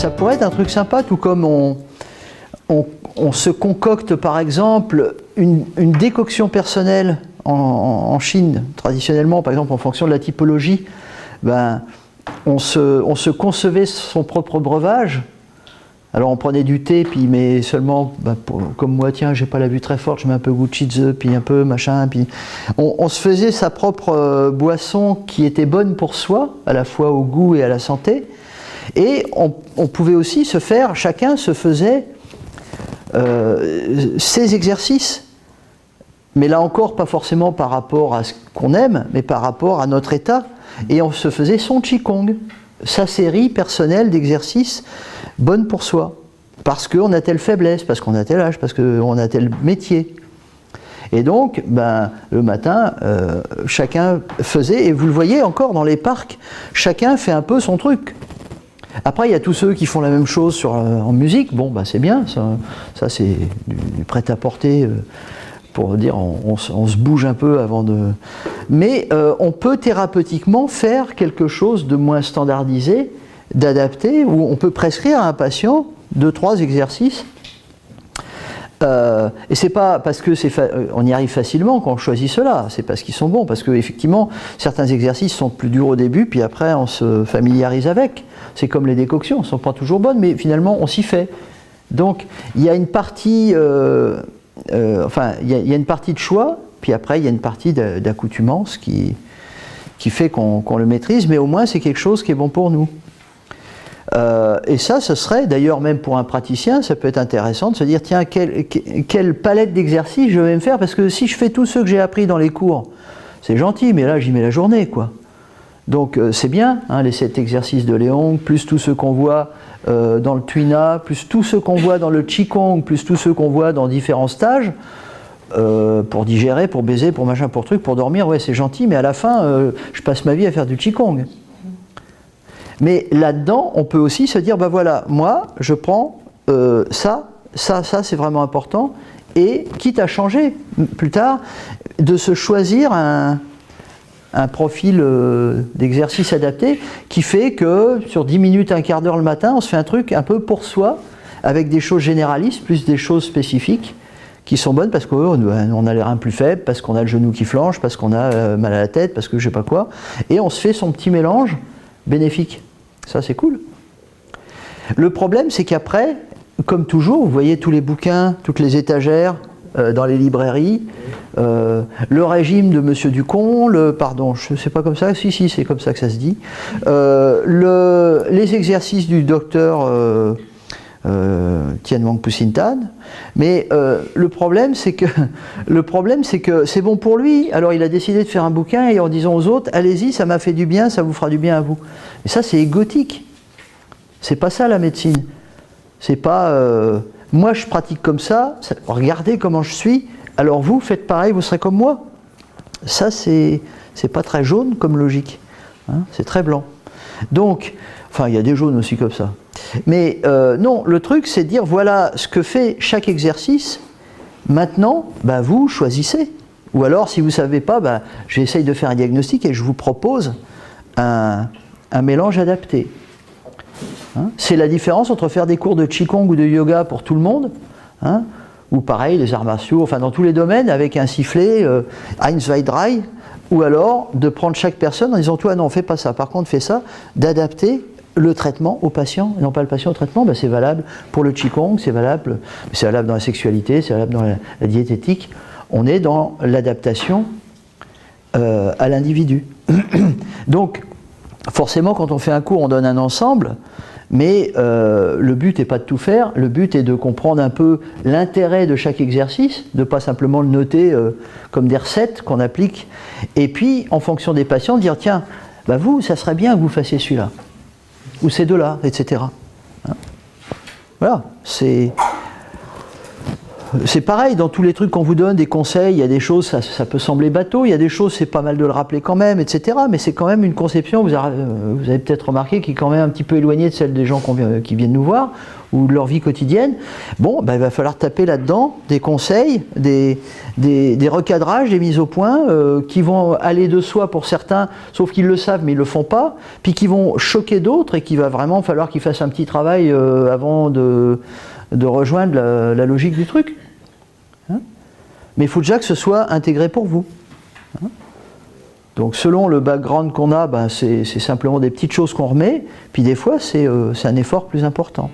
Ça pourrait être un truc sympa, tout comme on se concocte par exemple une décoction personnelle en Chine, traditionnellement, par exemple en fonction de la typologie, ben, on se concevait son propre breuvage. Alors on prenait du thé, puis mais seulement, ben, comme moi, tiens, j'ai pas la vue très forte, je mets un peu goût de chitze, puis un peu machin, puis on se faisait sa propre boisson qui était bonne pour soi, à la fois au goût et à la santé, et on pouvait aussi se faire, chacun se faisait ses exercices, mais là encore pas forcément par rapport à ce qu'on aime, mais par rapport à notre état, et on se faisait son Qigong, sa série personnelle d'exercices bonne pour soi, parce qu'on a telle faiblesse, parce qu'on a tel âge, parce qu'on a tel métier. Et donc, ben, le matin, chacun faisait, et vous le voyez encore dans les parcs, chacun fait un peu son truc. Après, il y a tous ceux qui font la même chose en musique, bon, ben, c'est bien, ça c'est du prêt-à-porter, pour dire on se bouge un peu avant de... Mais on peut thérapeutiquement faire quelque chose de moins standardisé, d'adapté, où on peut prescrire à un patient 2-3 exercices. Et c'est pas parce que on y arrive facilement qu'on choisit cela, c'est parce qu'ils sont bons, parce que effectivement certains exercices sont plus durs au début, puis après on se familiarise avec. C'est comme les décoctions, elles ne sont pas toujours bonnes, mais finalement on s'y fait. Donc il y a une partie, enfin il y a une partie de choix, puis après il y a une partie d'accoutumance qui fait qu'on le maîtrise, mais au moins c'est quelque chose qui est bon pour nous. Et ça, ce serait, d'ailleurs même pour un praticien, ça peut être intéressant de se dire, tiens, quelle palette d'exercices je vais me faire, parce que si je fais tous ceux que j'ai appris dans les cours, c'est gentil, mais là j'y mets la journée, quoi. Donc c'est bien, hein, les 7 exercices de Léong, plus tous ceux qu'on voit dans le Tuina, plus tous ceux qu'on voit dans le Qigong, plus tous ceux qu'on voit dans différents stages, pour digérer, pour baiser, pour machin, pour truc, pour dormir, ouais c'est gentil, mais à la fin, je passe ma vie à faire du Qigong. Mais là-dedans, on peut aussi se dire, ben voilà, moi, je prends ça, c'est vraiment important, et quitte à changer plus tard, de se choisir un profil d'exercice adapté qui fait que sur 10 minutes, un quart d'heure le matin, on se fait un truc un peu pour soi, avec des choses généralistes, plus des choses spécifiques, qui sont bonnes parce qu'on a les reins plus faibles, parce qu'on a le genou qui flanche, parce qu'on a mal à la tête, parce que je sais pas quoi, et on se fait son petit mélange bénéfique. Ça, c'est cool. Le problème, c'est qu'après, comme toujours, vous voyez tous les bouquins, toutes les étagères dans les librairies, le régime de Monsieur Ducon, pardon, je ne sais pas comme ça, si, c'est comme ça que ça se dit, les exercices du docteur Tien Wang Pusintan, mais le problème, c'est que c'est bon pour lui, alors il a décidé de faire un bouquin et en disant aux autres, allez-y, ça m'a fait du bien, ça vous fera du bien à vous. Et ça, c'est égotique. C'est pas ça la médecine. C'est pas moi je pratique comme ça, regardez comment je suis, alors vous faites pareil, vous serez comme moi. Ça, c'est pas très jaune comme logique, hein, c'est très blanc. Donc, enfin, il y a des jaunes aussi comme ça. Mais non, le truc, c'est de dire, voilà ce que fait chaque exercice, maintenant, bah, vous choisissez. Ou alors, si vous ne savez pas, bah, j'essaye de faire un diagnostic et je vous propose un mélange adapté. Hein, c'est la différence entre faire des cours de Qigong ou de yoga pour tout le monde, hein, ou pareil, les arts martiaux, enfin dans tous les domaines, avec un sifflet, eins, zwei, drei, ou alors de prendre chaque personne en disant, toi non, fais pas ça, par contre fais ça, d'adapter le traitement au patient, et non pas le patient au traitement, ben c'est valable pour le Qigong, c'est valable dans la sexualité, c'est valable dans la diététique, on est dans l'adaptation à l'individu. Donc, forcément, quand on fait un cours, on donne un ensemble, mais le but n'est pas de tout faire, le but est de comprendre un peu l'intérêt de chaque exercice, de ne pas simplement le noter comme des recettes qu'on applique, et puis, en fonction des patients, dire, tiens, bah vous, ça serait bien que vous fassiez celui-là, ou ces deux-là, etc. Hein, voilà, c'est pareil, dans tous les trucs qu'on vous donne, des conseils, il y a des choses, ça peut sembler bateau, il y a des choses, c'est pas mal de le rappeler quand même, etc. Mais c'est quand même une conception, vous avez peut-être remarqué, qui est quand même un petit peu éloignée de celle des gens qui viennent nous voir, ou de leur vie quotidienne, bon, ben, il va falloir taper là-dedans des conseils, des recadrages, des mises au point qui vont aller de soi pour certains, sauf qu'ils le savent mais ils ne le font pas, puis qui vont choquer d'autres et qu'il va vraiment falloir qu'ils fassent un petit travail avant de rejoindre la logique du truc. Hein? Mais il faut déjà que ce soit intégré pour vous. Hein? Donc selon le background qu'on a, ben c'est simplement des petites choses qu'on remet, puis des fois c'est un effort plus important.